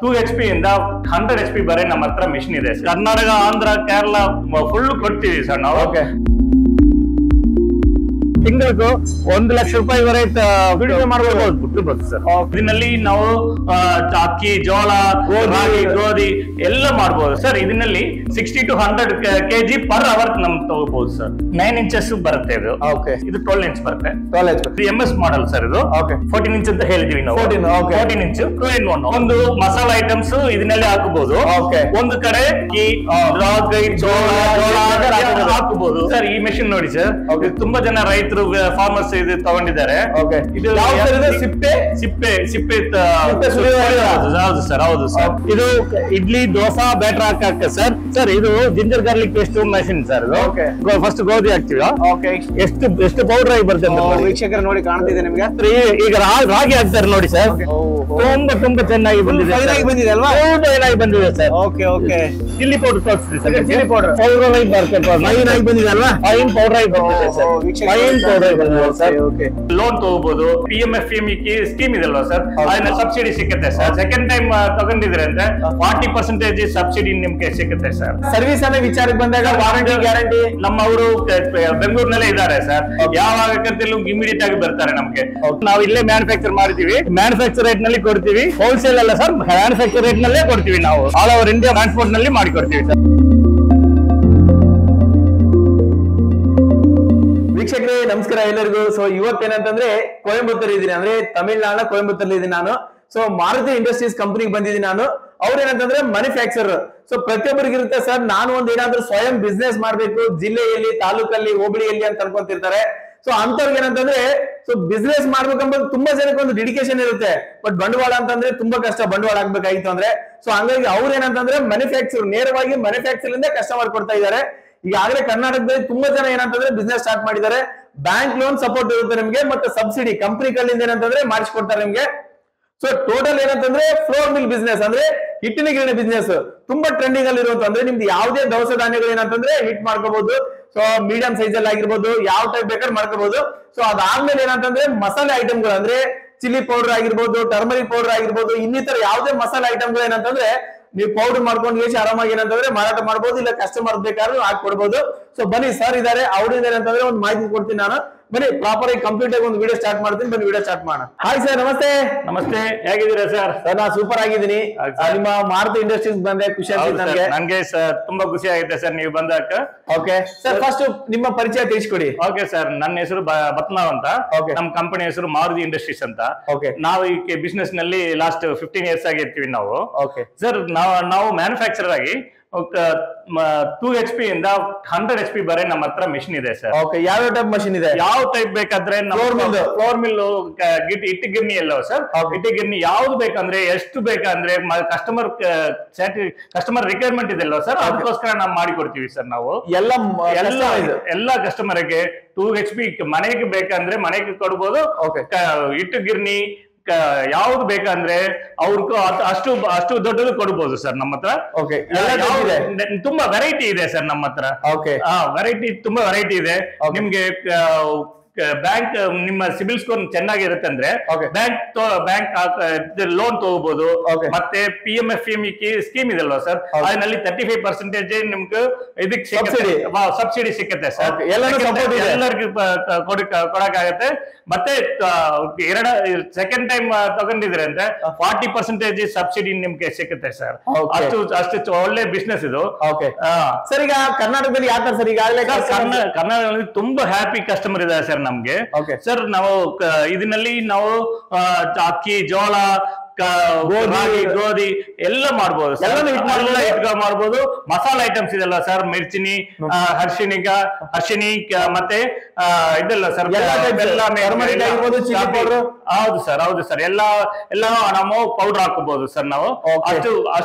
2 HP ಇಂದ 100 HP ಬರೀ ನಮ್ಮ ಹತ್ರ ಮಿಷಿನ್ ಇದೆ. ಕರ್ನಾಟಕ, ಆಂಧ್ರ, ಕೇರಳ ಫುಲ್ ಕೊಡ್ತೀವಿ ಸರ್ ನಾವು. ತಿಂಗಳಿಗೂ 1 ಲಕ್ಷ ರೂಪಾಯಿವರೆಗೆ ದುಡಿಮೆ ಮಾಡಬಹುದು ಸರ್. ಇದರಲ್ಲಿ ನಾವು ಅಕ್ಕಿ, ಜೋಳ, ರಾಗಿ, ಗೋಧಿ ಎಲ್ಲ ಮಾಡಬಹುದು ಸರ್. ಇದರಲ್ಲಿ 60 to 100 kg ಪರ್ ಅವರ್ ನಮ್ ತಗೋಬಹುದು ಸರ್. 9 inches ಬರುತ್ತೆ ಇದು. ಇದು 12 inch ಬರುತ್ತೆ. 12 inch MS ಮಾಡೆಲ್ ಸರ್ ಇದು. 14 inch ಅಂತ ಹೇಳಿದೀವಿ ನಾವು. 14 inch 2-in-1. ಒಂದು ಮಸಾಲಾ ಐಟಮ್ಸ್ ಇದನ್ನೆಲ್ಲ ಹಾಕಬಹುದು. ಒಂದು ಕಡೆ ಅಕ್ಕಿ, ರಾಗಿ, ಜೋಳ ಹಾಕಬಹುದು ಸರ್. ಈ ಮೆಷಿನ್ ನೋಡಿ ಸರ್, ತುಂಬಾ ಜನ ರೈತರು ಫಾರ್ಮರ್ಸ್ ಇದು ತಗೊಂಡಿದ್ದಾರೆ. ಇದು ಸಿಪ್ಪೆ ಹೌದು ಸರ್, ಹೌದು ಸರ್. ಇದು ಇಡ್ಲಿ, ದೋಸಾ ಬ್ಯಾಟರ್ ಹಾಕಕ್ಕೆ ಸರ್. ಸರ್ ಇದು ginger garlic paste machine sir. ಇದು ಫಸ್ಟ್ ಗೋಧಿ ಹಾಕ್ತಿವಿ. ಎಷ್ಟು ಪೌಡರ್ ಆಗಿ ಬರ್ತದೆ ವೀಕ್ಷಕರ ನೋಡಿ ಕಾಣ್ತಿದೆ ನಿಮ್ಗೆ. ಈಗ ರಾಗಿ ಹಾಕ್ತಾರೆ ನೋಡಿ ಸರ್. ತುಂಬಾ ಚೆನ್ನಾಗಿ ಬಂದಿದೆ ಅಲ್ವಾ? ಚೆನ್ನಾಗಿ ಬಂದಿದೆ ಸರ್. ಚಿಲ್ಲಿ ಪೌಡರ್ ತೋರಿಸ್ತೀವಿ ಸರ್. ಚಿಲ್ಲಿ ಪೌಡರ್ ಮೈನ್ ಆಗಿ ಬಂದಿದೆ ಅಲ್ವಾ? ಮೈನ್ ಪೌಡರ್ ಆಗಿ ಬಂದಿದೆ ಸರ್. ಲೋನ್ ತಗೋಬಹುದು. PMFME ಸ್ಕೀಮ್ ಇದಲ್ವಾ ಸರ್, ಅದನ್ನ ಸಬ್ಸಿಡಿ ಸಿಗುತ್ತೆ ಸರ್. ಸೆಕೆಂಡ್ ಟೈಮ್ ತಗೊಂಡಿದ್ರೆ ಅಂದ್ರೆ 40% ಸಬ್ಸಿಡಿ ನಿಮ್ಗೆ ಸಿಗುತ್ತೆ ಸರ್. ಸರ್ವಿಸ್ ಅನ್ನೋ ವಿಚಾರಕ್ಕೆ ಬಂದಾಗ ವಾರಂಟಿ ಗ್ಯಾರಂಟಿ ನಮ್ಮವರು ಬೆಂಗಳೂರಿನಲ್ಲೇ ಇದ್ದಾರೆ ಸರ್. ಯಾವಾಗ ಇಮಿಡಿಯೇಟ್ ಆಗಿ ಬರ್ತಾರೆ ನಮ್ಗೆ. ನಾವು ಇಲ್ಲೇ ಮ್ಯಾನುಫ್ಯಾಕ್ಚರ್ ಮಾಡಿದೀವಿ. ಮ್ಯಾನುಫ್ಯಾಕ್ಚರ್ ರೇಟ್ ನಲ್ಲಿ ಕೊಡ್ತೀವಿ. ಹೋಲ್ಸೇಲ್ ಅಲ್ಲ ಸರ್, ಮ್ಯಾನುಫ್ಯಾಕ್ಚರ್ ರೇಟ್ ನಲ್ಲೇ ಕೊಡ್ತೀವಿ ನಾವು. ಆಲ್ ಓವರ್ ಇಂಡಿಯಾ ಟ್ರಾನ್ಸ್ಪೋರ್ಟ್ ನಲ್ಲಿ ಮಾಡಿಕೊಡ್ತೀವಿ ಸರ್. ವೀಕ್ಷಕರೇ ನಮಸ್ಕಾರ ಎಲ್ಲರಿಗೂ. ಸೊ ಇವತ್ತೇನಂತಂದ್ರೆ ಕೊಯಂಬತ್ತೂರ್ ಇದ್ದೀನಿ, ಅಂದ್ರೆ ತಮಿಳ್ನಾಡು ಕೊಯಂಬತ್ತೂರ್ ಇದ್ದೀನಿ ನಾನು. ಸೊ ಮಾರುತಿ ಇಂಡಸ್ಟ್ರೀಸ್ ಕಂಪನಿಗೆ ಬಂದಿದ್ದೀನಿ ನಾನು. ಅವ್ರೇನಂತಂದ್ರೆ ಮ್ಯಾನುಫ್ಯಾಕ್ಚರರ್. ಸೊ ಪ್ರತಿಯೊಬ್ಬರಿಗೆ ಇರುತ್ತೆ ಸರ್, ನಾನು ಒಂದ್ ಏನಾದ್ರೂ ಸ್ವಯಂ ಬಿಸ್ನೆಸ್ ಮಾಡ್ಬೇಕು ಜಿಲ್ಲೆಯಲ್ಲಿ, ತಾಲೂಕಲ್ಲಿ, ಹೋಬಳಿಯಲ್ಲಿ ಅಂತ ಅನ್ಕೊಂತಿರ್ತಾರೆ. ಸೊ ಅಂತವ್ರಿಗೆ ಏನಂತಂದ್ರೆ ಸೊ ಬಿಸ್ನೆಸ್ ಮಾಡ್ಬೇಕಂಬುದು ತುಂಬಾ ಜನಕ್ಕೆ ಒಂದು ಡೆಡಿಕೇಶನ್ ಇರುತ್ತೆ. ಬಟ್ ಬಂಡವಾಳ ಅಂತಂದ್ರೆ ತುಂಬಾ ಕಷ್ಟ, ಬಂಡವಾಳ ಆಗ್ಬೇಕಾಗಿತ್ತು ಅಂದ್ರೆ. ಸೊ ಹಂಗಾಗಿ ಅವ್ರು ಏನಂತಂದ್ರೆ ನೇರವಾಗಿ ಮ್ಯಾನುಫ್ಯಾಕ್ಚರ್ ಇಂದ ಕಸ್ಟಮರ್ ಕೊಡ್ತಾ ಇದ್ದಾರೆ. ಈಗಾಗಲೇ ಕರ್ನಾಟಕದಲ್ಲಿ ತುಂಬಾ ಜನ ಏನಂತಂದ್ರೆ ಬಿಸ್ನೆಸ್ ಸ್ಟಾರ್ಟ್ ಮಾಡಿದ್ದಾರೆ. ಬ್ಯಾಂಕ್ ಲೋನ್ ಸಪೋರ್ಟ್ ಇರುತ್ತೆ ನಿಮ್ಗೆ, ಮತ್ತೆ ಸಬ್ಸಿಡಿ ಕಂಪನಿಗಳಿಂದ ಏನಂತಂದ್ರೆ ಮಾಡಿಸ್ಕೊಡ್ತಾರೆ ನಿಮ್ಗೆ. ಸೊ ಟೋಟಲ್ ಏನಂತಂದ್ರೆ ಫ್ಲೋರ್ ಮಿಲ್ ಬಿಸ್ನೆಸ್ ಅಂದ್ರೆ ಹಿಟ್ಟಿನ ಗಿರಣಿ ಬಿಸ್ನೆಸ್ ತುಂಬಾ ಟ್ರೆಂಡಿಂಗ್ ಅಲ್ಲಿ ಇರುವಂತ, ಅಂದ್ರೆ ನಿಮ್ದು ಯಾವುದೇ ದವಸ ಧಾನ್ಯಗಳು ಏನಂತಂದ್ರೆ ಹಿಟ್ ಮಾಡ್ಕೋಬಹುದು. ಸೊ ಮೀಡಿಯಂ ಸೈಜ್ ಅಲ್ಲಿ ಆಗಿರ್ಬೋದು, ಯಾವ ಟೈಪ್ ಬೇಕಾದ್ರೆ ಮಾಡ್ಕೋಬಹುದು. ಸೊ ಅದಾದ್ಮೇಲೆ ಏನಂತಂದ್ರೆ ಮಸಾಲೆ ಐಟಮ್ಗಳು ಅಂದ್ರೆ ಚಿಲ್ಲಿ ಪೌಡರ್ ಆಗಿರ್ಬೋದು, ಟರ್ಮರಿಕ್ ಪೌಡರ್ ಆಗಿರ್ಬೋದು, ಇನ್ನಿತರ ಯಾವುದೇ ಮಸಾಲೆ ಐಟಮ್ಗಳು ಏನಂತಂದ್ರೆ ನೀವು ಪೌಡರ್ ಮಾಡ್ಕೊಂಡು ಆರಾಮಾಗಿ ಏನಂತಂದ್ರೆ ಮಾರಾಟ ಮಾಡಬಹುದು, ಇಲ್ಲ ಕಸ್ಟಮರ್ ಬೇಕಾದ್ರೂ ಹಾಕೊಡ್ಬಹುದು. ಸೊ ಬನ್ನಿ ಸರ್ ಇದಾರೆ, ಅವ್ರಿಂದ ಏನಂತಂದ್ರೆ ಒಂದು ಮಾಹಿತಿ ಕೊಡ್ತೀನಿ ನಾನು. ಬನ್ನಿ ಪ್ರಾಪರ್ ಆಗಿ ಕಂಪ್ಲೀಟ್ ಆಗಿ ಒಂದು ವಿಡಿಯೋ ಸ್ಟಾರ್ಟ್ ಮಾಡ್ತೀನಿ. ಬನ್ನಿ ವಿಡಿಯೋ ಸ್ಟಾರ್ಟ್ ಮಾಡೋಣ. ಹಾಯ್ ಸರ್, ನಮಸ್ತೆ. ನಮಸ್ತೆ, ಹೇಗಿದ್ದೀರಾ ಸರ್? ಸರ್ ನಾ ಸೂಪರ್ ಆಗಿದ್ದೀನಿ. ನಿಮ್ಮ ಮಾರುತಿ ಇಂಡಸ್ಟ್ರೀಸ್ ಬಂದೆ, ಖುಷಿ ಆಗಿದೆ ನನಗೆ ಸರ್. ತುಂಬಾ ಖುಷಿ ಆಗಿದೆ ಸರ್ ನೀವು ಬಂದಾಗ. ಓಕೆ ಸರ್, ಫಸ್ಟ್ ನಿಮ್ಮ ಪರಿಚಯ ತಿಳಿಸ್ಕೊಡಿ. ಓಕೆ ಸರ್, ನನ್ನ ಹೆಸರು ಬತ್ನಾವ್ ಅಂತ. ನಮ್ಮ ಕಂಪನಿ ಹೆಸರು ಮಾರುತಿ ಇಂಡಸ್ಟ್ರೀಸ್ ಅಂತ. ನಾವು ಈ ಬಿಸ್ನೆಸ್ ನಲ್ಲಿ ಲಾಸ್ಟ್ 15 years ಆಗಿರ್ತೀವಿ ನಾವು. ಸರ್ ನಾವು ಮ್ಯಾನುಫ್ಯಾಕ್ಚರರ್ ಆಗಿ 2 HP ಇಂದ 100 HP ಬರೀ ನಮ್ಮ ಹತ್ರ ಮಿಷಿನ್ ಇದೆ ಸರ್. ಯಾವ ಟೈಪ್ ಮಷಿನ್ ಇದೆ? ಯಾವ ಟೈಪ್ ಬೇಕಾದ್ರೆ ಫ್ಲೋರ್ ಮಿಲ್, ಇಟ್ಟು ಗಿರ್ನಿ ಎಲ್ಲ ಸರ್. ಇಟ್ಟು ಗಿರ್ನಿ ಯಾವ್ದು ಬೇಕಂದ್ರೆ, ಎಷ್ಟು ಬೇಕಂದ್ರೆ ಕಸ್ಟಮರ್ ರಿಕ್ವೈರ್ಮೆಂಟ್ ಇದೆ ಅಲ್ವಾ ಸರ್, ಅದಕ್ಕೋಸ್ಕರ ನಾವು ಮಾಡಿ ಕೊಡ್ತೀವಿ ಸರ್. ನಾವು ಎಲ್ಲ ಕಸ್ಟಮರ್ಗೆ 2 HP ಮನೆಗೆ ಬೇಕಂದ್ರೆ ಮನೆಗೆ ಕೊಡ್ಬೋದು. ಇಟ್ಟು ಗಿರ್ನಿ ಯಾವ್ದು ಬೇಕಂದ್ರೆ ಅವ್ರಿಗೂ ಅಷ್ಟು ದೊಡ್ಡದು ಕೊಡ್ಬೋದು ಸರ್ ನಮ್ಮ ಹತ್ರ. ತುಂಬಾ ವೆರೈಟಿ ಇದೆ ಸರ್ ನಮ್ಮ ಹತ್ರ. ತುಂಬಾ ವೆರೈಟಿ ಇದೆ. ನಿಮ್ಗೆ ಬ್ಯಾಂಕ್ ನಿಮ್ಮ ಸಿಬಿಲ್ ಸ್ಕೋರ್ ಚೆನ್ನಾಗಿರುತ್ತೆ ಅಂದ್ರೆ ಬ್ಯಾಂಕ್ ಲೋನ್ ತಗೋಬಹುದು. ಮತ್ತೆ PMFME ಸ್ಕೀಮ್ ಇದಲ್ವಾ ಸರ್, ಅದರಲ್ಲಿ 35% ನಿಮ್ಗೆ ಇದಕ್ಕೆ ಸಬ್ಸಿಡಿ ಸಿಕ್ಕತ್ತೆ ಸರ್. ಎಲ್ಲರಿಗೂ ಕೊಡಕ್ಕಾಗತ್ತೆ. ಮತ್ತೆ ಸೆಕೆಂಡ್ ಟೈಮ್ ತಗೊಂಡಿದ್ರೆ ಅಂದ್ರೆ 40% ಸಬ್ಸಿಡಿ ನಿಮ್ಗೆ ಸಿಕ್ಕತ್ತೆ ಸರ್. ಅಷ್ಟು ಒಳ್ಳೆ ಬಿಸ್ನೆಸ್ ಇದು ಸರ್. ಈಗ ಕರ್ನಾಟಕದಲ್ಲಿ ಯಾವ ತರ ಸರ್? ಈಗಾಗಲೇ ಕರ್ನಾಟಕದಲ್ಲಿ ತುಂಬಾ ಹ್ಯಾಪಿ ಕಸ್ಟಮರ್ ಇದ್ದಾರೆ ಸರ್ ನಮ್ಗೆ. ಸರ್ ನಾವು ಇದರಲ್ಲಿ ನಾವು ಅಕ್ಕಿ, ಜೋಳ, ರಾಗಿ, ಗೋಧಿ ಎಲ್ಲ ಮಾಡ್ಬೋದು, ಮಾಡ್ಬೋದು. ಮಸಾಲಾ ಐಟಮ್ಸ್ ಇದೆಲ್ಲ ಸರ್, ಮಿರ್ಚಿನಿ, ಅರ್ಶಿನಿ ಮತ್ತೆ ಇದೆಲ್ಲ ಸರ್. ಹೌದು ಸರ್, ಹೌದು ಸರ್. ಎಲ್ಲ ನಾವು ಪೌಡರ್ ಹಾಕಬಹುದು ಸರ್. ನಾವು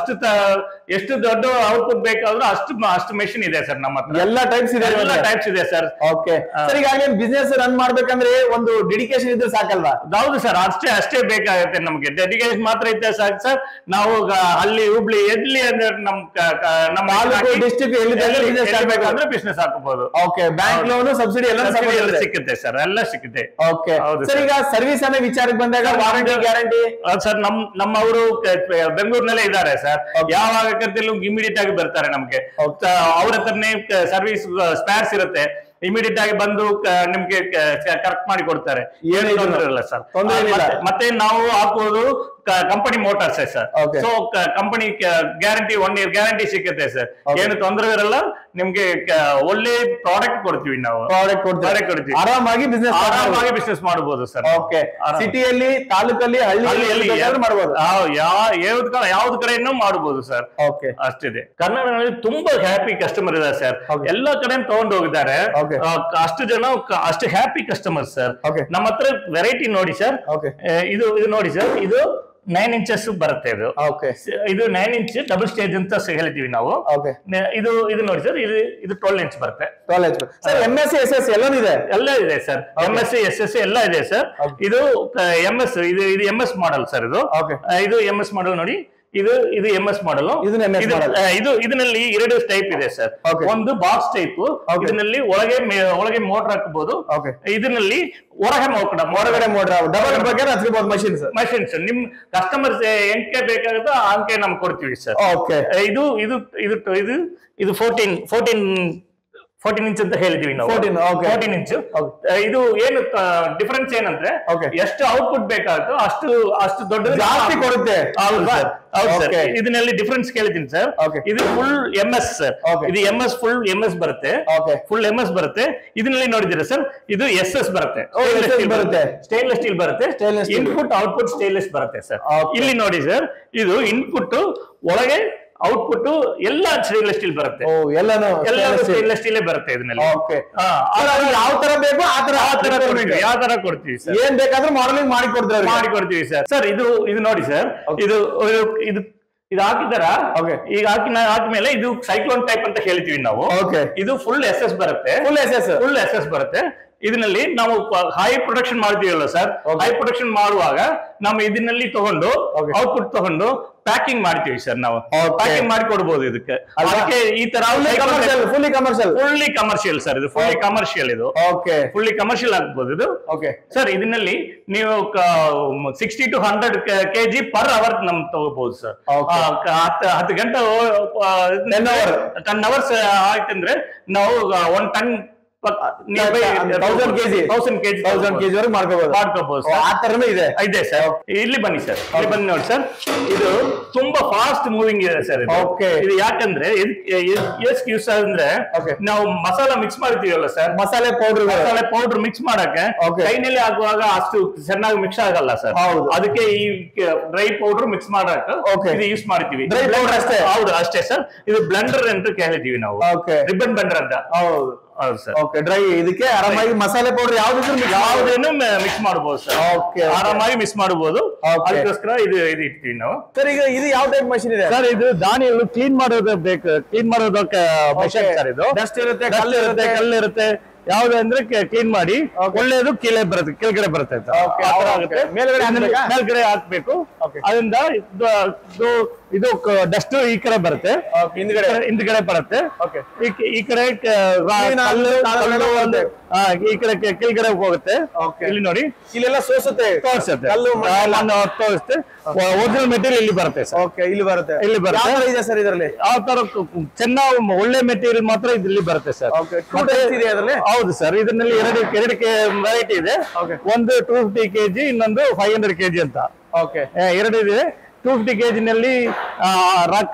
ಎಷ್ಟು ದೊಡ್ಡ ಔಟ್ಪುಟ್ ಬೇಕಾದ್ರೂ ಅಷ್ಟು ಮೆಷಿನ್ ಇದೆ ಸರ್ ನಮ್ಮ ಹತ್ರ. ಎಲ್ಲ ಟೈಪ್ಸ್ ಇದೆ ಸರ್. ಈಗಾಗಲೇ ಬಿಸ್ನೆಸ್ ರನ್ ಮಾಡ್ಬೇಕಂದ್ರೆ ಒಂದು ಡೆಡಿಕೇಶನ್ ಇದ್ರೆ ಸಾಕಲ್ವಾ? ಹೌದು ಸರ್, ಅಷ್ಟೇ ಬೇಕಾಗುತ್ತೆ ನಮ್ಗೆ. ಡೆಡಿಕೇಶನ್ ಲೊಕೇಶನ್ ಮಾತ್ರ ಇದ್ದ ಸಾಕು ಸರ್. ನಾವು ಅಲ್ಲಿ ಹುಬ್ಳಿ ಎಲ್ಲಿ ಅಂದ್ರೆ ನಮ್ಮ ಡಿಸ್ಟ್ರಿಕ್ಟ್ ಅಂದ್ರೆ ಬಿಸ್ನೆಸ್ ಹಾಕಬಹುದು. ಓಕೆ, ಬ್ಯಾಂಕ್ ಲೋನ್ ಸಬ್ಸಿಡಿ ಎಲ್ಲ ಸಿಕ್ಕುತ್ತೆ ಸರ್, ಎಲ್ಲ ಸಿಕ್ಕುತ್ತೆ. ಓಕೆ ಸರ್, ಈಗ ಸರ್ವಿಸ್ ಅನ್ನೋ ವಿಚಾರಕ್ಕೆ ಬಂದಾಗ ವಾರಂಟಿ ಗ್ಯಾರಂಟಿ ಸರ್ ನಮ್ಮವರು ಬೆಂಗಳೂರಿನಲ್ಲೇ ಇದ್ದಾರೆ ಸರ್. ಯಾವಾಗ ಕರ್ತಿಲ್ಲ ಇಮಿಡಿಯೇಟ್ ಆಗಿ ಬರ್ತಾರೆ ನಮ್ಗೆ. ಅವ್ರ ಹತ್ರನೇ ಸರ್ವಿಸ್ ಸ್ಪೇರ್ಸ್ ಇರುತ್ತೆ, ಇಮಿಡಿಯೇಟ್ ಆಗಿ ಬಂದು ನಿಮ್ಗೆ ಕರೆಕ್ಟ್ ಮಾಡಿ ಕೊಡ್ತಾರೆ. ಏನು ತೊಂದರೆ ಇಲ್ಲ ಸರ್. ಮತ್ತೆ ನಾವು ಹಾಕುವುದು company motors sir. So company guarantee 1 year guarantee ಸಿಕ್ಕುತ್ತೆ ಸರ್. ಏನು ತೊಂದರೆ ಇರಲ್ಲ ನಿಮ್ಗೆ. ಒಳ್ಳೆ ಪ್ರಾಡಕ್ಟ್ ಕೊಡ್ತೀವಿ ನಾವು. ಪ್ರಾಡಕ್ಟ್ ಕೊಡ್ತೀವಿ, ಆರಾಮಾಗಿ ಬಿಸ್ನೆಸ್ ಮಾಡಬಹುದು ಸರ್. ಓಕೆ, ಸಿಟಿಯಲ್ಲಿ, ತಾಲೂಕಲ್ಲಿ, ಹಳ್ಳಿಯಲ್ಲಿ ಮಾಡಬಹುದು, ಯಾವ್ದು ಕಡೆಯನ್ನು ಮಾಡಬಹುದು ಸರ್. ಓಕೆ, ಅಷ್ಟಿದೆ. ಕರ್ನಾಟಕದಲ್ಲಿ ತುಂಬಾ ಹ್ಯಾಪಿ ಕಸ್ಟಮರ್ ಇದ್ದಾರೆ ಸರ್. ಎಲ್ಲಾ ಕಡೆ ತಗೊಂಡು ಹೋಗಿದ್ದಾರೆ. ಅಷ್ಟು ಜನ ಅಷ್ಟು ಹ್ಯಾಪಿ ಕಸ್ಟಮರ್ ಸರ್. ನಮ್ಮ ಹತ್ರ ವೆರೈಟಿ ನೋಡಿ ಸರ್. ಇದು ನೋಡಿ ಸರ್, ಇದು 9 inches ಬರುತ್ತೆ. ಇದು 9 inch ಡಬಲ್ ಸ್ಟೇಜ್ ಅಂತ ಹೇಳ್ತೀವಿ ನಾವು. ಇದು ನೋಡಿ ಸರ್, ಇದು 12 inch ಬರುತ್ತೆ. MSc SS ಎಲ್ಲ ಇದೆ ಸರ್. MSc SS ಎಲ್ಲ ಇದೆ ಸರ್. ಇದು MS, ಇದು MS ಮಾಡಲ್ ಸರ್. ಇದು MS ಮಾಡಲ್ ನೋಡಿ. ಇದು MS ಮಾಡಲ್. ಇದರಲ್ಲಿ 2 ಟೈಪ್ ಇದೆ ಸರ್. ಒಂದು ಬಾಕ್ಸ್ ಟೈಪ್, ಇದರಲ್ಲಿ ಒಳಗೆ ಮೋಟರ್ ಹಾಕಬಹುದು. ಇದರಲ್ಲಿ ಹೊರಗಡೆ ಮೋಟರ್ ಡಬಲ್ ಬಗ್ಗೆ ಹಚ್ಕೋಬಹುದು ಮಷಿನ್ಸ್. ನಿಮ್ ಕಸ್ಟಮರ್ಸ್ ಎಂಕೆ ಬೇಕಾಗುತ್ತೋ ಅಂಕೆ ನಮ್ಗೆ ಕೊಡ್ತೀವಿ ಸರ್. ಇದು 14 inch ಅಂತ ಹೇಳಿದೀವಿ ನಾವು. 14 inch. ಇದು ಏನು ಡಿಫರೆನ್ಸ್ ಏನಂದ್ರೆ, ಎಷ್ಟು ಔಟ್ಪುಟ್ ಬೇಕಾಗುತ್ತೋ ಅಷ್ಟು ದೊಡ್ಡ ಜಾಸ್ತಿ ಕೊಡುತ್ತೆ. ಹೌದು ಸರ್. ಇದನ್ನಲ್ಲಿ ಡಿಫರೆನ್ಸ್ ಕೇಳ್ತೀನಿ ಸರ್. ಇದು ಫುಲ್ MS ಸರ್. ಇದು MS ಫುಲ್ MS ಬರುತ್ತೆ. ಫುಲ್ MS ಬರುತ್ತೆ. ಇದನ್ನಲ್ಲಿ ನೋಡಿದಿರ ಸರ್, ಇದು SS ಬರುತ್ತೆ. ಸ್ಟೇನ್ಲೆಸ್ ಸ್ಟೀಲ್ ಬರುತ್ತೆ. ಇನ್ಪುಟ್ ಔಟ್ಪುಟ್ ಸ್ಟೇನ್ಲೆಸ್ ಬರುತ್ತೆ ಸರ್. ಇಲ್ಲಿ ನೋಡಿ ಸರ್, ಇದು ಇನ್ಪುಟ್ ಒಳಗೆ ಔಟ್ಪುಟ್ ಎಲ್ಲ ಸ್ಟೇನ್ಲೆಸ್ ಸ್ಟೀಲ್ ಬರುತ್ತೆ. ಎಲ್ಲಾನು ಸ್ಟೇನ್ಲೆಸ್ ಸ್ಟೀಲ್ ಬರುತ್ತೆ ಇದನ್ನಲ್ಲಿ. ಯಾವ ತರ ಬೇಕು ಯಾವ ತರ ಕೊಡ್ತೀವಿ ಸರ್. ಏನ್ ಬೇಕಾದ್ರೂ ಮಾಡೆಲಿಂಗ್ ಮಾಡಿ ಕೊಡ್ತೀವಿ ಸರ್. ಸರ್ ಇದು ನೋಡಿ ಸರ್, ಇದು ಹಾಕಿದಾರ. ಈಗ ಹಾಕಿದ್ಮೇಲೆ ಇದು ಸೈಕ್ಲೋನ್ ಟೈಪ್ ಅಂತ ಹೇಳ್ತೀವಿ ನಾವು. ಇದು ಫುಲ್ SS ಬರುತ್ತೆ. ಫುಲ್ SS ಬರುತ್ತೆ. ಇದರಲ್ಲಿ ನಾವು ಹೈ ಪ್ರೊಡಕ್ಷನ್ ಮಾಡ್ತೀವಲ್ಲ ಸರ್. ಹೈ ಪ್ರೊಡಕ್ಷನ್ ಮಾಡುವಾಗ ನಾವು ಇದನ್ನಲ್ಲಿ ತಗೊಂಡು ಔಟ್ಪುಟ್ ತಗೊಂಡು ಪ್ಯಾಕಿಂಗ್ ಮಾಡ್ತೀವಿ ಸರ್. ನಾವು ಪ್ಯಾಕಿಂಗ್ ಮಾಡಿ ಕೊಡ್ಬೋದು ಇದಕ್ಕೆ. ಅದಕ್ಕೆ ಈ ತರ ಫುಲ್ಲಿ ಕಮರ್ಷಿಯಲ್ ಸರ್. ಇದು ಫುಲ್ಲಿ ಕಮರ್ಷಿಯಲ್. ಇದು ಫುಲ್ಲಿ ಕಮರ್ಷಿಯಲ್ ಆಗ್ಬೋದು ಇದು ಸರ್. ಇದನ್ನಲ್ಲಿ ನೀವು 60 to 100 kg ಪರ್ ಅವರ್ ನಮ್ ತಗೋಬಹುದು ಸರ್. 10 ಗಂಟೆ 10 hours ಆಯ್ತಂದ್ರೆ ನಾವು 1 ton 1000 kg ವರೆಗೆ ಮಾಡ್ಕೋಬಹುದು. ಆ ತರನೇ ಇದೆ ಸರ್. ಇಲ್ಲಿ ಬನ್ನಿ ಸರ್, ಇಲ್ಲಿ ಬನ್ನಿ ನೋಡಿ ಸರ್. ಇದು ತುಂಬಾ ಫಾಸ್ಟ್ ಮೂವಿಂಗ್ ಇದೆ ಸರ್. ಇದು ಯಾಕಂದ್ರೆ ಯೂಸ್ ಅಂದ್ರೆ ನಾವು ಮಸಾಲಾ ಮಿಕ್ಸ್ ಮಾಡ್ತೀವಲ್ಲ ಸರ್. ಮಸಾಲೆ ಪೌಡರ್ ಮಿಕ್ಸ್ ಮಾಡಕ್ಕೆ ಕೈನಲ್ಲಿ ಆಗುವಾಗ ಅಷ್ಟು ಚೆನ್ನಾಗಿ ಮಿಕ್ಸ್ ಆಗಲ್ಲ ಸರ್. ಅದಕ್ಕೆ ಈ ಡ್ರೈ ಪೌಡರ್ ಮಿಕ್ಸ್ ಮಾಡಕ್ಕೆ ಇದು ಯೂಸ್ ಮಾಡ್ತೀವಿ. ಹೌದು ಅಷ್ಟೇ ಸರ್. ಇದು ಬ್ಲೆಂಡರ್ ಅಂತ ಕೇಳಿದೀವಿ ನಾವು. ರಿಬ್ಬನ್ ಬ್ಲೆಂಡರ್ ಅಂತ. ಹೌದು ಸರ್. ಡ್ರೈ ಇದಕ್ಕೆ ಆರಾಮಾಗಿ ಮಸಾಲೆ ಪೌಡರ್ ಯಾವ್ದೇನು ಮಿಕ್ಸ್ ಮಾಡಬಹುದು ಸರ್. ಆರಾಮಾಗಿ ಮಿಕ್ಸ್ ಮಾಡಬಹುದು. ಅದಕ್ಕೋಸ್ಕರ ಇದು ಇಡ್ತೀವಿ ನಾವು ಸರ್. ಈಗ ಇದು ಯಾವ ಟೈಪ್ ಮಷಿನ್ ಇದೆ ಸರ್? ಇದು ಧಾನ್ಯಗಳು ಕ್ಲೀನ್ ಮಾಡೋದಕ್ಕೆ ಮಷಿನ್ ಸರ್. ಇದು ಡಸ್ಟ್ ಇರುತ್ತೆ, ಕಲ್ಲಿರುತ್ತೆ. ಯಾವ್ದಂದ್ರೆ ಕ್ಲೀನ್ ಮಾಡಿ ಒಳ್ಳೇದು ಕೆಳಗಡೆ ಬರುತ್ತೆ. ಮೇಲ್ಗಡೆ ಹಾಕ್ಬೇಕು. ಅದರಿಂದ ಇದು ಡಸ್ಟ್ ಈ ಕಡೆ ಬರುತ್ತೆ, ಹಿಂದ್ಗಡೆ ಬರುತ್ತೆ. ಈ ಕಡೆ ಈ ಕಡೆ ಕೆಳಗಡೆ ಹೋಗುತ್ತೆ. ಇಲ್ಲಿ ನೋಡಿ, ಇಲ್ಲೆಲ್ಲ ತೋರಿಸುತ್ತೆ. ಒರಿಜಿನಲ್ ಮೆಟೀರಿಯಲ್ ಇಲ್ಲಿ ಬರುತ್ತೆ ಸರ್. ಇಲ್ಲಿ ಬರುತ್ತೆ ಸರ್. ಇದರಲ್ಲಿ ಆ ತರ ಚೆನ್ನಾಗಿ ಒಳ್ಳೆ ಮೆಟೀರಿಯಲ್ ಮಾತ್ರ ಇಲ್ಲಿ ಬರುತ್ತೆ ಸರ್. ಹೌದು ಸರ್. ಇದರಲ್ಲಿ ಎರಡು ವೆರೈಟಿ ಇದೆ. ಒಂದು 250 kg, ಇನ್ನೊಂದು 500 kg ಅಂತ. ಎರಡು ಇದೆ. 250 kg ನಲ್ಲಿ ರಾಗಿ,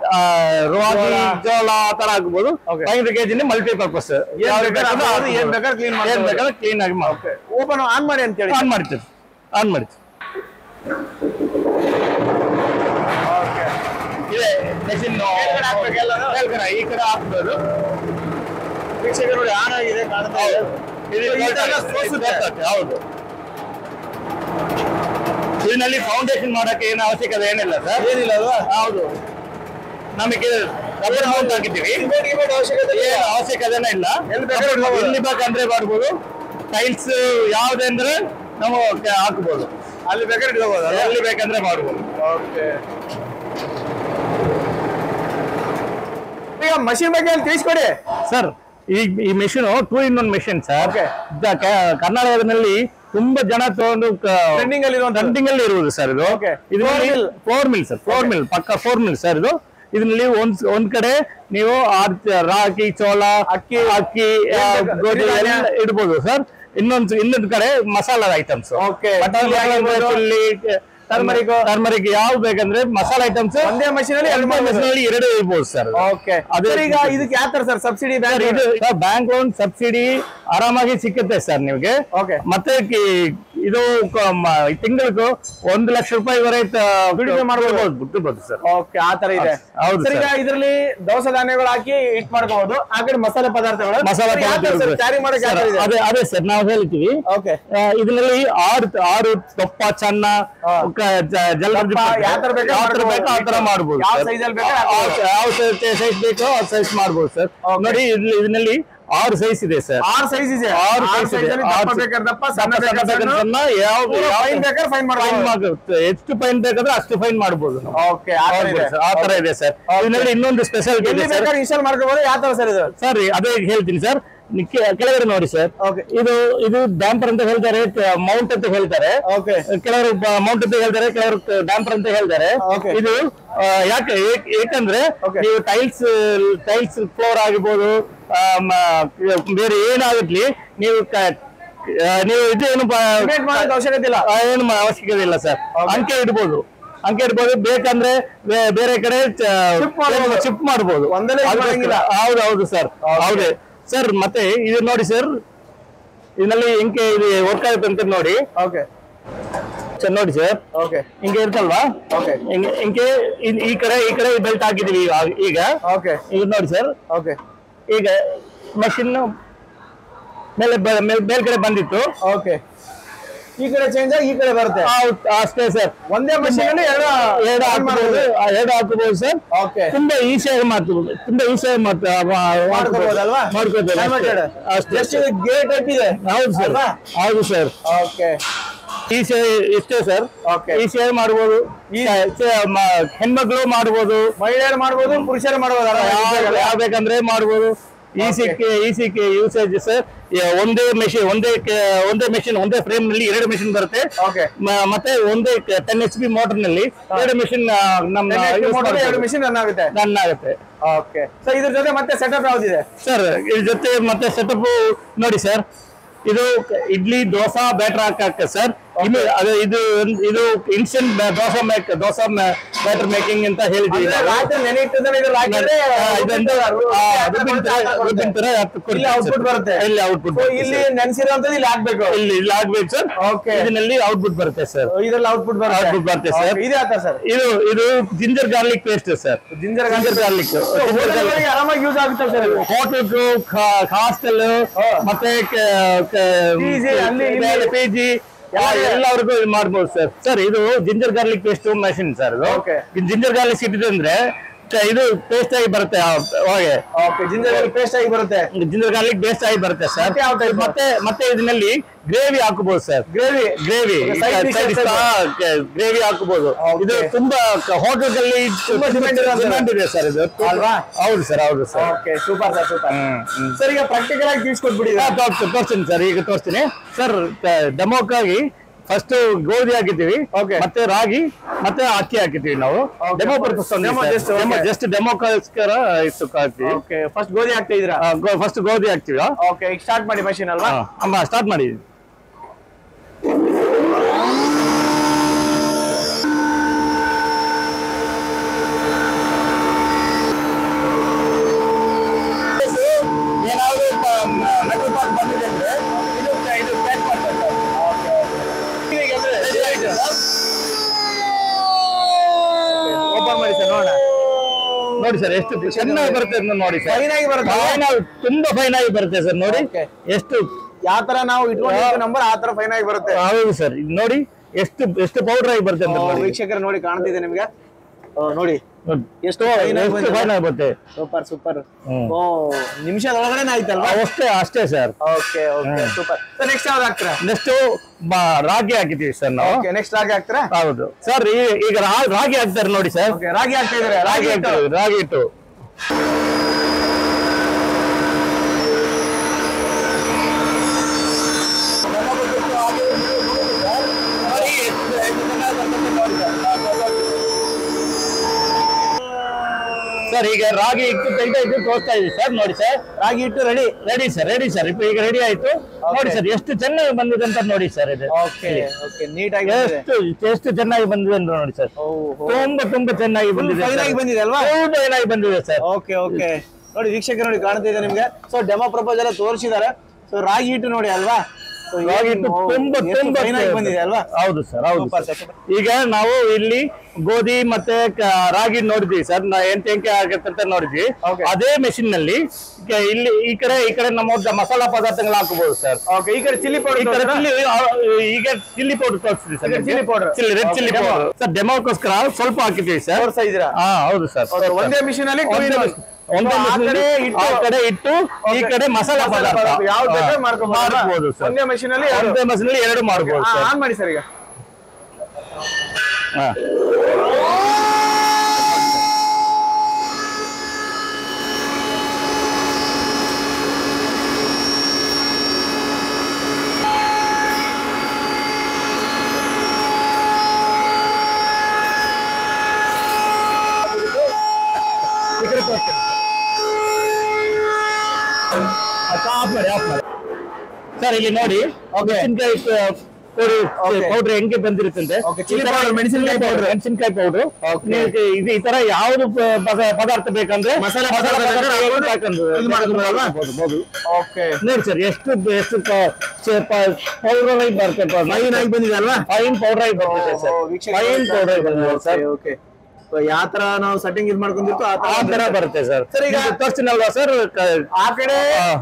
ಜೋಳ ಆ ತರ ಆಗ್ಬೋದು. 500 kg ಮಲ್ಟಿಪರ್ಪಸ್. ಏನ್ ಬೇಕಾದ್ರೆ ಕ್ಲೀನ್ ಆಗಿ ಓಪನ್ ಆನ್ ಮಾಡಿ ಅಂತ ಹೇಳಿ ಆನ್ ಮಾಡ್ತೀವಿ. ಇದೆ ಮೆಷಿನ್. ಈ ಕಡೆ ಹಾಕ್ಬೋದು. ನೋಡಿ ಆನ್ ಆಗಿದೆ, ಹೌದು. ಇದರಲ್ಲಿ ಫೌಂಡೇಶನ್ ಮಾಡಕ್ಕೆ ಏನು ಅವಶ್ಯಕತೆ ಏನಿಲ್ಲ ಸರ್. ಏನಿಲ್ಲ ಅಲ್ವಾ? ಹೌದು. ನಮಗೆ ರಬ್ಬರ್ ಮೌಂಟ್ ಹಾಕಿದ್ದೀವಿ. ಅವಶ್ಯಕತೆನೇ ಇಲ್ಲ. ಎಲ್ಲಿ ಬೇಕಂದ್ರೆ ಮಾಡ್ಬೋದು. ಟೈಲ್ಸ್ ಯಾವ್ದಂದ್ರೆ ನಾವು ಹಾಕ್ಬೋದು. ಅಲ್ಲಿ ಬೇಕಾದ್ರೆ ಇಟ್ಕೋಬಹುದು, ಎಲ್ಲಿ ಬೇಕಂದ್ರೆ ಮಾಡ್ಬೋದು. ಓಕೆ. ಈಗ ಮಷಿನ್ ಬಗ್ಗೆ ತಿಳಿಸ್ಕೊಡಿ ಸರ್. ಈ ಮೆಷಿನ್ 2-in-1 ಮೆಷಿನ್ ಸರ್. ಕರ್ನಾಟಕದಲ್ಲಿ ತುಂಬಾ ಜನ ತಗೊಂಡು ಟ್ರೆಂಡಿಂಗ್ ಅಲ್ಲಿ ಇರುವುದು ಸರ್ ಇದು. ಇದರಲ್ಲಿ 4 ಮಿಲ್ ಸರ್, 4 ಮಿಲ್ ಪಕ್ಕ 4 ಮಿಲ್ ಸರ್ ಇದು. ಇದರಲ್ಲಿ ಒಂದ್ ಕಡೆ ನೀವು ರಾಗಿ, ಚೋಳ, ಅಕ್ಕಿ, ಗೋಧಿ ಎಲ್ಲ ಇಡ್ಬೋದು ಸರ್. ಇನ್ನೊಂದ್ ಕಡೆ ಮಸಾಲಾ ಐಟಮ್ಸ್, ಟರ್ಮರಿಕ್ ಯಾವ್ದು ಬೇಕಂದ್ರೆ ಮಸಾಲಾ ಐಟಮ್ಸ್ ಒಂದೇ ಮಷೀನ್ ಅಲ್ಲಿ 2 ಇರ್ಬೋದು ಸರ್. ಈಗ ಇದಕ್ಕೆ ಯಾವ ತರ sir subsidy? Bank loan subsidy ಆರಾಮಾಗಿ ಸಿಕ್ಕುತ್ತೆ ಸರ್ ನಿಮ್ಗೆ. ಮತ್ತೆ ಇದು ತಿಂಗಳಿಗೂ 1 ಲಕ್ಷ ರೂಪಾಯಿವರೆಗೆ ಬಿಡ್ಬೋದು ಸರ್. ಓಕೆ, ಆ ತರ ಇದೆ. ಹೌದು. ಈಗ ಇದರಲ್ಲಿ ದವಸ ಧಾನ್ಯಗಳು ಹಾಕಿ ಹಿಟ್ ಮಾಡ್ಕೋಬಹುದು, ಆ ಕಡೆ ಮಸಾಲೆ ಪದಾರ್ಥಗಳು ಅದೇ ಸರ್ ನಾವು ಹೇಳ್ತೀವಿ. ಇದರಲ್ಲಿ 6 ತೊಪ್ಪ, ಚೆನ್ನ, ಜಲ್ದಿ ಯಾವ ತರ ಮಾಡ್ಬೋದು. ಯಾವ ಸೈಜ್ ಬೇಕೋ ಆ ಸೈಜ್ ಮಾಡ್ಬೋದು ಸರ್. ನೋಡಿ ಇದರಲ್ಲಿ 6 ಸೈಜ್ ಇದೆ ಸರ್. 6 ಸೈಜ್ ಇದೆ. ಎಷ್ಟು ಫೈನ್ ಬೇಕಾದ್ರೆ ಅಷ್ಟು ಫೈನ್ ಮಾಡಬಹುದು. ಆ ತರ ಇದೆ ಸರ್. ಇದರಲ್ಲಿ ಇನ್ನೊಂದು ಸ್ಪೆಷಲ್ ಇನ್ಸ್ಟಾಲ್ ಮಾಡ್ಕೋಬಹುದು. ಯಾವ ತರ ಸರ್ ಇದು? ಸರ್ ಅದೇ ಹೇಳ್ತೀನಿ ಸರ್. ಕೆಳಗಡೆ ನೋಡಿ ಸರ್, ಇದು ಡ್ಯಾಂಪರ್ ಅಂತ ಹೇಳ್ತಾರೆ, ಮೌಂಟ್ ಅಂತ ಹೇಳ್ತಾರೆ. ಕೆಲವರು ಮೌಂಟ್ ಅಂತ ಹೇಳ್ತಾರೆ, ಕೆಲವರು ಡ್ಯಾಂಪರ್ ಅಂತ ಹೇಳ್ತಾರೆ. ಇದು ಯಾಕಂದ್ರೆ ನೀವು ಟೈಲ್ಸ್ ಫ್ಲೋರ್ ಆಗಿರ್ಬೋದು, ಬೇರೆ ಏನಾಗಲಿ ನೀವು ಇದೇನು ಅವಶ್ಯಕತೆ ಇಲ್ಲ, ಏನು ಅವಶ್ಯಕತೆ ಇಲ್ಲ ಸರ್. ಅಂಕೆ ಇಡ್ಬೋದು, ಬೇಕಂದ್ರೆ ಬೇರೆ ಕಡೆ ಶಿಫ್ಟ್ ಮಾಡ್ಬೋದು. ಹೌದು ಸರ್, ಹೌದೇ ಸರ್. ಮತ್ತೆ ಇದು ನೋಡಿ ಸರ್, ಇದರಲ್ಲಿ ಇಂಕೆ ಇದು ವರ್ಕ್ ಆಗುತ್ತೆ ಅಂತ ನೋಡಿ. ನೋಡಿ ಸರ್, ಹಿಂಗೆ ಇರ್ತಲ್ವಾ, ಇಂಕೆ ಈ ಕಡೆ ಬೆಲ್ಟ್ ಹಾಕಿದೀವಿ ಈಗ. ಇದು ನೋಡಿ ಸರ್, ಈಗ ಮಷಿನ್ ಮೇಲ್ಗಡೆ ಬಂದಿತ್ತು. ಈ ಕಡೆ ಚೇಂಜ್ ಆಗಿ ಈ ಕಡೆ ಬರುತ್ತೆ. ಅಷ್ಟೇ ಸರ್. ಒಂದೇ ಮಷೀನ್ ಅಲ್ಲಿ ಎರಡು ಹಾಕಬಹುದು ಸರ್. ತುಂಬಾ ಈಸಿಯಾಗಿ ಮಾಡ್ಬೋದು, ಹೌದು ಸರ್. ಇಷ್ಟೇ ಸರ್, ಈಸಿಯಾಗಿ ಮಾಡ್ಬೋದು. ಹೆಣ್ಮಕ್ಳು ಮಾಡ್ಬೋದು, ಮಹಿಳೆಯರು ಮಾಡ್ಬೋದು, ಪುರುಷರು ಮಾಡ್ಬೋದು, ಯಾವ ಬೇಕಂದ್ರೆ ಮಾಡ್ಬೋದು. ಈಸಿಕೆ ಯೂಸೇಜ್ ಸರ್. ಒಂದೇ ಮೆಷಿನ್ ಒಂದೇ ಫ್ರೇಮ್ ನಲ್ಲಿ 2 ಮೆಷಿನ್ ಬರುತ್ತೆ. ಮತ್ತೆ ಒಂದೇ 10 HP ಮೋಟರ್ ನಲ್ಲಿ 2 ಮೆಷಿನ್ ರನ್ ಆಗುತ್ತೆ. ಇದ್ರ ಜೊತೆ ಮತ್ತೆ ಸೆಟಪ್ ಯಾವ್ದಿದೆ ಸರ್? ಇದ್ರ ಜೊತೆ ಮತ್ತೆ ಸೆಟಪ್ ನೋಡಿ ಸರ್, ಇದು ಇಡ್ಲಿ ದೋಸಾ ಬ್ಯಾಟರ್ ಹಾಕಕ್ಕೆ ಸರ್. ಇದು ಇನ್ಸ್ಟೆಂಟ್ ದೋಸಾ ಬ್ಯಾಟರ್ ಮೇಕಿಂಗ್ ಅಂತ ಹೇಳಿದ್ವಿ. ಇಲ್ಲಿ ನೆನ್ಸಿರೋಂಥದ್ದು ಇಲ್ಲಿ ಹಾಕ್ಬೇಕು, ಇಲ್ಲಿ ಹಾಕ್ಬೇಕು ಸರ್. ಇದರಲ್ಲಿ ಔಟ್ಪುಟ್ ಬರುತ್ತೆ ಸರ್. ಇದರಲ್ಲಿ ಔಟ್ಪುಟ್ ಬರುತ್ತೆ ಸರ್. ಇದು ginger garlic paste sir. Ginger garlic ಆರಾಮಾಗಿ ಯೂಸ್ ಆಗುತ್ತೆ ಸರ್. ಹೋಟೆಲ್, ಹಾಸ್ಟೆಲ್, ಮತ್ತೆ PG ಎಲ್ಲರಿಗೂ ಮಾಡ್ಬೋದು ಸರ್. ಇದು ginger garlic paste machine sir. ಇದು ಜಿಂಜರ್ ಗಾರ್ಲಿಕ್ ಸಿಕ್ಕಿದೆ ಅಂದ್ರೆ ಇದು ಪೇಸ್ಟ್ ಆಗಿ ಬರುತ್ತೆ. ಜಿಂಜರ್ ಗಾರ್ಲಿಕ್ ಪೇಸ್ಟ್ ಆಗಿ ಬರುತ್ತೆ, ಜಿಂಜರ್ ಗಾರ್ಲಿಕ್ ಪೇಸ್ಟ್ ಆಗಿ ಬರುತ್ತೆ ಸರ್. ಮತ್ತೆ ಇದರಲ್ಲಿ ಗ್ರೇವಿ ಹಾಕಬಹುದು ಸರ್. ಗ್ರೇವಿ ಹಾಕಬಹುದು. ಇದು ತುಂಬಾ ಹೋಟೆಲ್ ಅಲ್ಲಿ ಡಿಮ್ಯಾಂಡ್ ಇದೆ ಸರ್ ಇದು. ಹೌದು ಸರ್. Super sir. ಈಗ ಪ್ರಾಕ್ಟಿಕಲ್ ಆಗಿ ತಿಳಿಸ್ಕೊಟ್ಬಿಡಿ. ತೋರಿಸ್ತೀನಿ ಸರ್, ಈಗ ತೋರಿಸ್ತೀನಿ ಸರ್. ಡೆಮೋಕ್ಕಾಗಿ ಫಸ್ಟ್ ಗೋಧಿ ಹಾಕಿದ್ದೀವಿ, ಮತ್ತೆ ರಾಗಿ, ಮತ್ತೆ ಅಕ್ಕಿ ಹಾಕಿದ್ದೀವಿ ನಾವು. ಡೆಮೋ ಪರ್ಪಸ್ ಜಸ್ಟ್ ಡೆಮೋಕ್ಕೋಸ್ಕರ ಇಷ್ಟು ಹಾಕ್ತೀವಿ. ಫಸ್ಟ್ ಗೋಧಿ ಹಾಕ್ತಾ ಇದ್ದೀರಾ? ಫಸ್ಟ್ ಗೋಧಿ ಹಾಕ್ತೀವಿ. ಈಗ ಸ್ಟಾರ್ಟ್ ಮಾಡಿ ಮಷೀನ್ ಅಲ್ವಾ? ಸ್ಟಾರ್ಟ್ ಮಾಡಿ. ನೋಡಿ ಸರ್, ಎಷ್ಟು ಚೆನ್ನಾಗಿ ಬರುತ್ತೆ ನೋಡಿ ಸರ್. ತುಂಬಾ ಫೈನ್ ಆಗಿ ಬರುತ್ತೆ ಸರ್. ನೋಡಿ ಎಷ್ಟು ಯಾವ ತರ ನಾವು ಇಟ್ಕೊಂಡಿದ್ದೀವಿ ನಂಬರ್ ಆ ತರ ಫೈನ್ ಆಗಿ ಬರುತ್ತೆ. ಹೌದು ಸರ್. ನೋಡಿ ಎಷ್ಟು ಪೌಡರ್ ಆಗಿ ಬರುತ್ತೆ ಅಂತ ವೀಕ್ಷಕರು ನೋಡಿ ಕಾಣ್ತಿದೆ ನಿಮ್ಗೆ. ನೋಡಿ ಎಷ್ಟು ಫೈನ್ ಆಗುತ್ತೆ. Super super. ಓ ನಿಮಿಷದೊಳಗಡೆ ಆಯ್ತಲ್ವಾ? ಅಷ್ಟೇ sir. Okay okay super. Sir next ಯಾವ್ದು ಹಾಕ್ತೀರಾ? ನೆಕ್ಸ್ಟ್ ರಾಗಿ ಹಾಕಿದೀವಿ ಸರ್ ನಾವು. ಓಕೆ ನೆಕ್ಸ್ಟ್ ರಾಗಿ ಹಾಕ್ತೀರಾ? ಹೌದು ಸರ್. ಈಗ ರಾಗಿ ಹಾಕ್ತಾರೆ ನೋಡಿ ಸರ್. ರಾಗಿ ಹಾಕ್ತಾ ಇದಾರೆ. ರಾಗಿ ಹಿಟ್ಟು ಸರ್. ಈಗ ರಾಗಿ ಹಿಟ್ಟು ತೆಗ್ದು ಇದು ತೋರಿಸ್ತಾ ಇದೀವಿ ಸರ್. ನೋಡಿ ಸರ್, ರಾಗಿ ಹಿಟ್ಟು ರೆಡಿ ಸರ್. ಈಗ ರೆಡಿ ಆಯ್ತು. ನೋಡಿ ಸರ್ ಎಷ್ಟು ಚೆನ್ನಾಗಿ ಬಂದಿದೆ ಅಂತ ನೋಡಿ ಸರ್. ಇದು ನೀಟಾಗಿ ಎಷ್ಟು ಚೆನ್ನಾಗಿ ಬಂದಿದೆ ಅಂತ ನೋಡಿ ಸರ್. ತುಂಬಾ ಚೆನ್ನಾಗಿ ಬಂದಿದೆ ಅಲ್ವಾ? ಚೆನ್ನಾಗಿ ಬಂದಿದೆ ಸರ್. Okay okay. ನೋಡಿ ವೀಕ್ಷಕರು ನೋಡಿ ಕಾಣ್ತಾ ಇದೆ ನಿಮ್ಗೆ. ಸೊ ಡೆಮೋ ಪ್ರಪೋಸಲ್ ತೋರಿಸಿದ್ದಾರೆ. ಸೊ ರಾಗಿ ಹಿಟ್ಟು ನೋಡಿ ಅಲ್ವಾ? ರಾಗಿ ಹಿಟ್ಟು ತುಂಬಾ ಬಂದಿದೆ ಅಲ್ವಾ? ಹೌದು ಸರ್. ಹೌದು. ಈಗ ನಾವು ಇಲ್ಲಿ ಗೋಧಿ ಮತ್ತೆ ರಾಗಿ ನೋಡಿದ್ವಿ ಸರ್. ಎಂಟೆ ಆಗತ್ತೆ ಅಂತ ನೋಡಿದ್ವಿ. ಅದೇ ಮೆಷಿನ್ ನಲ್ಲಿ ಇಲ್ಲಿ ಈ ಕಡೆ ನಮ್ಮ ಮಸಾಲಾ ಪದಾರ್ಥಗಳು ಹಾಕಬಹುದು ಸರ್. ಈ ಕಡೆ ಚಿಲ್ಲಿ ಪೌಡರ್, ಈಗ ಚಿಲ್ಲಿ ಪೌಡರ್ ತೋರಿಸ್ತೀವಿ sir. Red chilli powder sir. ಡೆಮೋಗೋಸ್ಕರ ಸ್ವಲ್ಪ ಹಾಕಿದ್ವಿ ಸರ್. ತೋರಿಸ್ತಾ ಇದ್ದೀರಾ? ಹೌದು ಸರ್. ಒಂದೇ ಮಿಷಿನ್ ಅಲ್ಲಿ ಆ ಕಡೆ ಇಟ್ಟು ಈ ಕಡೆ ಮಸಾಲಾ ಪದಾರ್ಥ ಯಾವ್ದು ಮಾಡ್ಬೋದು ಸರ್. ಒಂದೇ ಮಿಷಿನ್ ಅಲ್ಲಿ ಎರಡು ಮಾಡ್ಬೋದು ಸರ್. ಆನ್ ಮಾಡಿ ಸರ್. ಈಗ ಸರ್ ಇಲ್ಲಿ ನೋಡಿ ಮೆಣಸಿನಕಾಯಿ ಪೌಡರ್ ಹೆಂಗೆ ಬಂದಿರುತ್ತೆ. ಮೆಣಸಿನಕಾಯಿ ಪೌಡರ್ ಇದು ಈ ತರ ಯಾವ್ದು ಪದಾರ್ಥ ಬೇಕಂದ್ರೆ ಮಸಾಲೆ ನೋಡಿ ಸರ್. ಎಷ್ಟು ಪೌಡರ್ ಆಗಿ ಬರುತ್ತೆ. ಫೈನ್ ಆಗಿ ಬಂದಿದೆ ಅಲ್ವಾ? ಫೈನ್ ಪೌಡರ್ ಆಗಿ ಬರ್ತದೆ ಸರ್. ಫೈನ್ ಪೌಡರ್ ಬಂದಿದೆ ಸರ್. ಯಾವ ತರ ನಾವು ಸೆಟ್ಟಿಂಗ್ ಇದು ಮಾಡ್ಕೊಂಡಿರ್ತೀವಿ ಆ ತರ ಬರುತ್ತೆ ಸರ್. ಸರ್ ಈಗ ತೋರಿಸ್ತೀನಲ್ವಾ ಸರ್? ಆ ಕಡೆ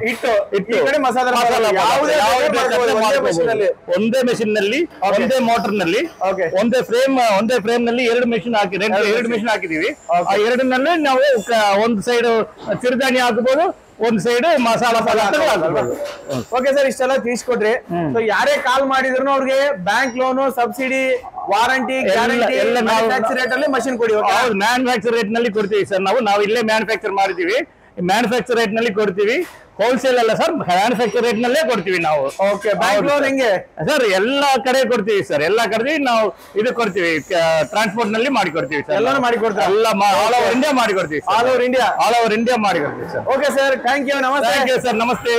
ಹಿಟ್ಟು ಈ ಕಡೆ ಮಸಾಲ ಒಂದೇ ಮೆಷಿನ್ ನಲ್ಲಿ ಒಂದೇ ಮೋಟರ್ ನಲ್ಲಿ ಒಂದೇ ಫ್ರೇಮ್ ನಲ್ಲಿ ಎರಡು ಮೆಷಿನ್ ಹಾಕಿದೀವಿ. ಆ ಎರಡನಲ್ಲಿ ನಾವು ಒಂದು ಸೈಡ್ ಸಿರಿಧಾನ್ಯ ಹಾಕಬಹುದು, ಒಂದ್ ಸೈಡ್ ಮಸಾಲಾ ಪದಾರ್ಥ. ಓಕೆ ಸರ್, ಇಷ್ಟೆಲ್ಲ ತಿಳಿಸ್ಕೊಟ್ರಿ. ಯಾರೇ ಕಾಲ್ ಮಾಡಿದ್ರು ಅವ್ರಿಗೆ bank loan, subsidy, warranty, guarantee ಎಲ್ಲ ಮ್ಯಾನುಫ್ಯಾಕ್ಚರ್ ರೇಟ್ ಅಲ್ಲಿ ಮಷಿನ್ ಕೊಡಿ. ಮ್ಯಾನುಫ್ಯಾಕ್ಚರ್ ರೇಟ್ ನಲ್ಲಿ ಕೊಡ್ತೀವಿ ಸರ್. ನಾವು ಇಲ್ಲೇ ಮ್ಯಾನುಫ್ಯಾಕ್ಚರ್ ಮಾಡಿದೀವಿ. ಮ್ಯಾನುಫ್ಯಾಕ್ಚರ್ ರೇಟ್ ನಲ್ಲಿ ಕೊಡ್ತೀವಿ. ಹೋಲ್ಸೇಲ್ ಅಲ್ಲ ಸರ್, ಮ್ಯಾನುಫ್ಯಾಕ್ಚರ್ ರೇಟ್ ನಲ್ಲೇ ಕೊಡ್ತೀವಿ ನಾವು. ಓಕೆ. ಬ್ಯಾಂಕ್ ಲೋನ್ ಹೆಂಗೆ ಸರ್? ಎಲ್ಲಾ ಕಡೆ ಕೊಡ್ತೀವಿ ಸರ್. ಎಲ್ಲಾ ಕಡೆ ನಾವು ಇದು ಕೊಡ್ತೀವಿ, ಟ್ರಾನ್ಸ್ಪೋರ್ಟ್ ನಲ್ಲಿ ಮಾಡಿಕೊಡ್ತೀವಿ ಸರ್. ಎಲ್ಲಾನು ಮಾಡಿಕೊಡ್ತೀವಿ. ಎಲ್ಲ ಆಲ್ ಓವರ್ ಇಂಡಿಯಾ ಮಾಡಿಕೊಡ್ತೀವಿ. ಆಲ್ ಓವರ್ ಇಂಡಿಯಾ ಮಾಡಿಕೊಡ್ತೀವಿ sir. Okay sir, thank you. ನಮಸ್ತೆ. Thank you sir. ನಮಸ್ತೆ.